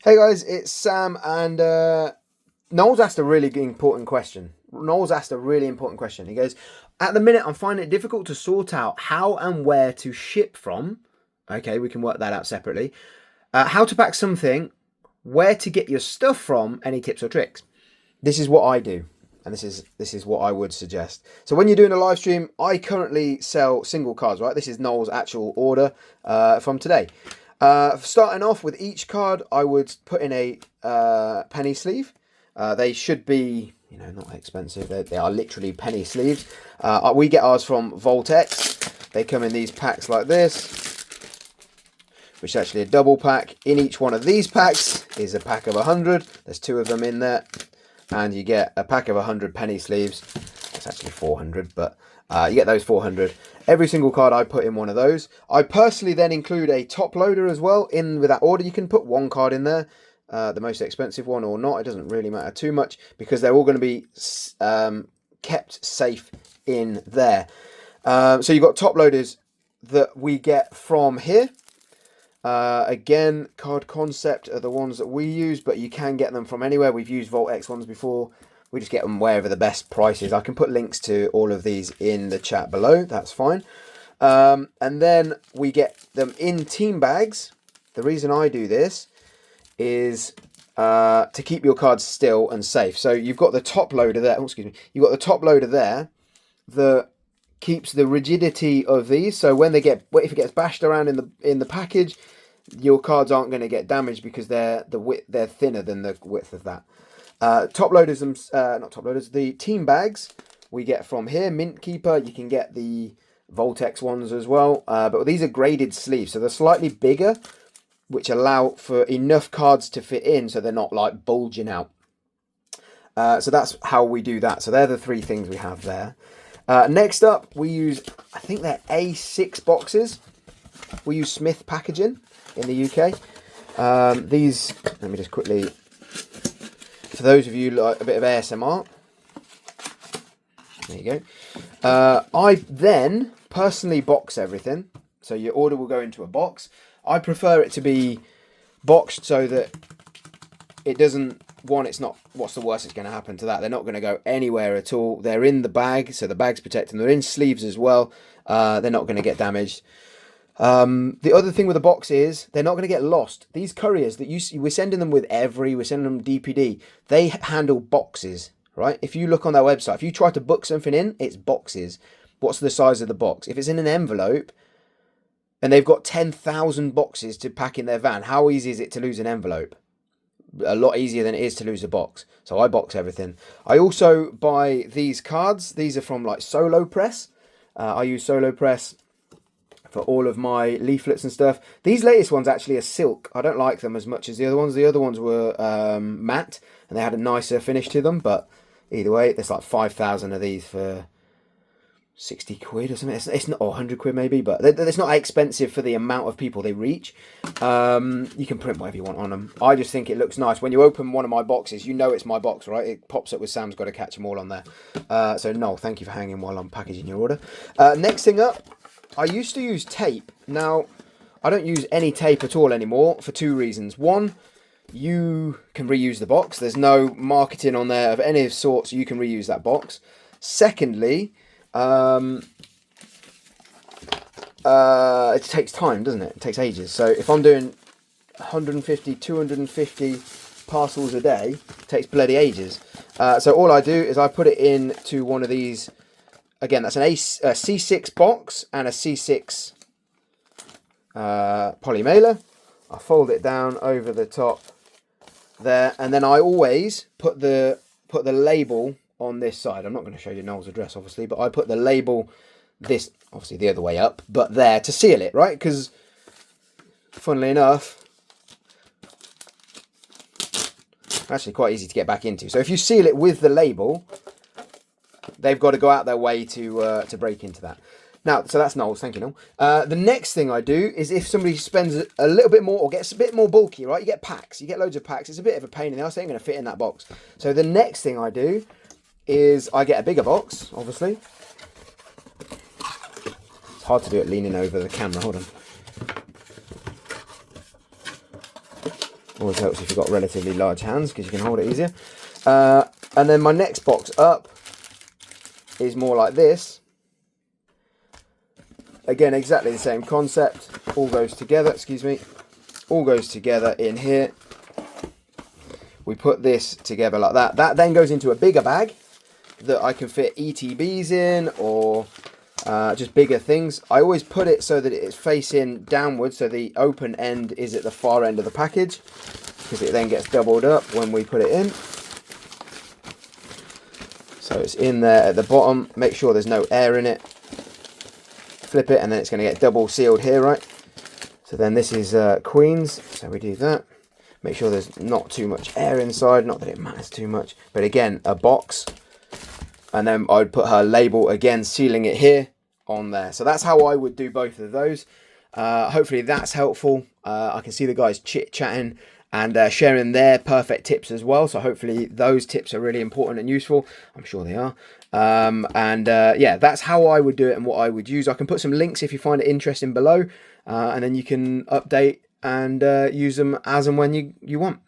Hey guys, it's Sam, and Noel's asked a really important question. He goes, at the minute, I'm finding it difficult to sort out how and where to ship from. Okay, we can work that out separately. How to pack something, where to get your stuff from, any tips or tricks? This is what I do, and this is what I would suggest. So when you're doing a live stream, I currently sell single cards, right? This is Noel's actual order from today. Starting off with each card, I would put in a penny sleeve. They should be, not expensive. They are literally penny sleeves. We get ours from Postage. They come in these packs like this, which is actually a double pack. In each one of these packs is a pack of 100. There's 2 of them in there. And you get a pack of 100 penny sleeves. It's actually 400, but you get those 400. Every single card I put in one of those. I personally then include a top loader as well in with that order. You can put 1 card in there, the most expensive one or not. It doesn't really matter too much because they're all going to be kept safe in there. So you've got top loaders that we get from here. Again, Card Concept are the ones that we use, but you can get them from anywhere. We've used Voltex ones before. We just get them wherever the best price is. I can put links to all of these in the chat below. That's fine. And then we get them in team bags. The reason I do this is to keep your cards still and safe. So you've got the top loader there. Oh, excuse me. You've got the top loader there that keeps the rigidity of these. So when if it gets bashed around in the package, your cards aren't going to get damaged because they're thinner than the width of that. Top loaders, not top loaders, the team bags we get from here, Mint Keeper. You can get the Voltex ones as well, but these are graded sleeves, so they're slightly bigger, which allow for enough cards to fit in, so they're not like bulging out. So that's how we do that. So they're the 3 things we have there. Next up, we use, I think they're A6 boxes. We use Smith packaging in the UK. These, let me just quickly. For those of you like a bit of ASMR, there you go. I then personally box everything. So your order will go into a box. I prefer it to be boxed so that it doesn't, it's not, what's the worst that's going to happen to that? They're not going to go anywhere at all. They're in the bag, so the bag's protecting them. They're in sleeves as well. They're not going to get damaged. The other thing with the box is they're not going to get lost. These couriers that we're sending them with we're sending them DPD. They handle boxes, right? If you look on their website, if you try to book something in, it's boxes. What's the size of the box? If it's in an envelope and they've got 10,000 boxes to pack in their van, how easy is it to lose an envelope? A lot easier than it is to lose a box. So I box everything. I also buy these cards. These are from like Solo Press. I use Solo Press for all of my leaflets and stuff. These latest ones actually are silk. I don't like them as much as the other ones. The other ones were matte and they had a nicer finish to them, but either way, there's like 5,000 of these for 60 quid or something. It's not, or 100 quid maybe, but it's not expensive for the amount of people they reach. You can print whatever you want on them. I just think it looks nice. When you open one of my boxes, you know it's my box, right? It pops up with Sam's got to catch them all on there. So Noel, thank you for hanging while I'm packaging your order. Next thing up, I used to use tape. Now, I don't use any tape at all anymore for 2 reasons. One, you can reuse the box. There's no marketing on there of any sort, so you can reuse that box. Secondly, it takes time, doesn't it? It takes ages. So if I'm doing 150, 250 parcels a day, it takes bloody ages. So all I do is I put it into one of these. Again, that's a C6 box and a C6 poly mailer. I fold it down over the top there, and then I always put the label on this side. I'm not going to show you Noel's address, obviously, but I put the label this, obviously the other way up, but there to seal it, right? Because, funnily enough, actually quite easy to get back into. So if you seal it with the label, they've got to go out their way to break into that. Now, so that's Noel's. Thank you, Noel. The next thing I do is if somebody spends a little bit more or gets a bit more bulky, right? You get packs. You get loads of packs. It's a bit of a pain in the arse. They ain't going to fit in that box. So the next thing I do is I get a bigger box, obviously. It's hard to do it leaning over the camera. Hold on. Always helps if you've got relatively large hands because you can hold it easier. And then my next box up is more like this. Again, exactly the same concept. All goes together, excuse me. All goes together in here. We put this together like that. That then goes into a bigger bag that I can fit ETBs in, or just bigger things. I always put it so that it's facing downwards, so the open end is at the far end of the package, because it then gets doubled up when we put it in. So it's in there at the bottom. Make sure there's no air in it. Flip it, and then it's going to get double sealed here, right? So then this is Queen's, so we do that. Make sure there's not too much air inside, not that it matters too much. But again, a box. And then I would put her label again, sealing it here on there. So that's how I would do both of those. Hopefully that's helpful. I can see the guys chit-chatting and sharing their perfect tips as well. So hopefully those tips are really important and useful. I'm sure they are. Yeah, that's how I would do it and what I would use. I can put some links if you find it interesting below. And then you can update and use them as and when you want.